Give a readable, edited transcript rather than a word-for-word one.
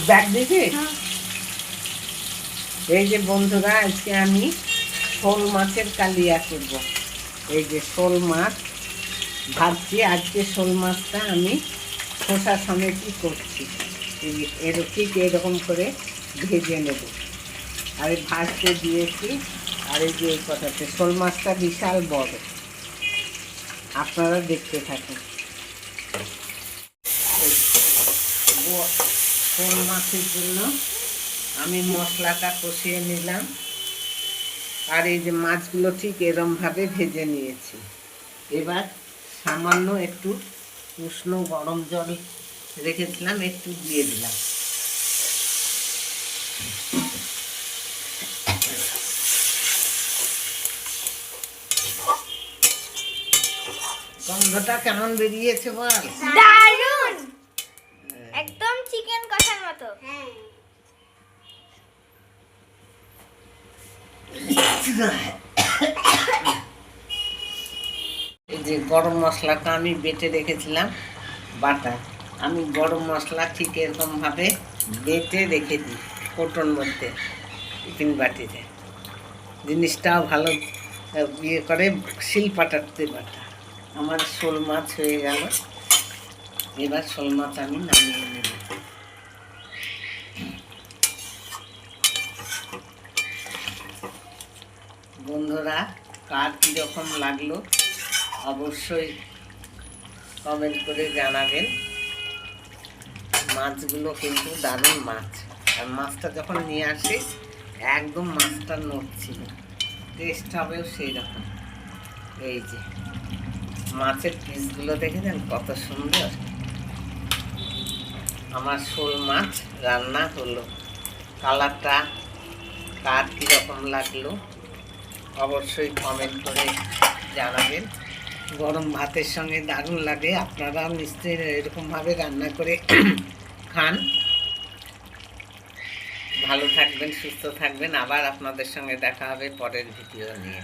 Bag দিবি? এই যে বন্ধুরা, আজকে আমি শোল মাছের কালিয়া করব। এই যে শোল মাছ ভাবছি, আজকে শোল মাছটা আমি খোসা সমেতই করছি। ঠিক এরকম করে ভেজে নেব। আর ভাজতে দিয়েছি। আর এই যে এই কথাতে শোল মাছটা বিশাল বড়, আপনারা দেখতে থাকুন। শোল মাছের জন্য আমি মশলাটা কষিয়ে নিলাম। আর এই যে মাছগুলো ঠিক এরমভাবে ভেজে নিয়েছি। এবার সামান্য একটু উষ্ণ গরম জল রেখেছিলাম, একটু দিয়ে দিলাম। গন্ধটা কেমন বেরিয়েছে বল? দারুন, একদম চিকেন কষার মতো। এই যে গরম মশলাটা আমি বেটে রেখেছিলাম, বাটা। আমি গরম মশলা ঠিক এরকমভাবে বেটে রেখে দিই কৌটোর মধ্যে, টিফিন বাটিতে। জিনিসটাও ভালো ইয়ে করে, শিলপাটাতে বাটা। আমার শোল মাছ হয়ে গেল। এবার শোল মাছ আমি নামিয়ে নেব। বন্ধুরা, কার কীরকম লাগলো অবশ্যই কমেন্ট করে জানাবেন। মাছগুলো কিন্তু দারুণ মাছ। আর মাছটা যখন নিয়ে আসে একদম মাছটা নড়ছিল, টেস্ট হবেও সেই রকম। এই যে মাছের পিসগুলো দেখেছেন কত সুন্দর। আমার শোল মাছ রান্না হলো। কালারটা কার কীরকম লাগলো অবশ্যই কমেন্ট করে জানাবেন। গরম ভাতের সঙ্গে দারুণ লাগে। আপনারাও নিশ্চয়ই এরকমভাবে রান্না করে খান। ভালো থাকবেন, সুস্থ থাকবেন। আবার আপনাদের সঙ্গে দেখা হবে পরের ভিডিও নিয়ে।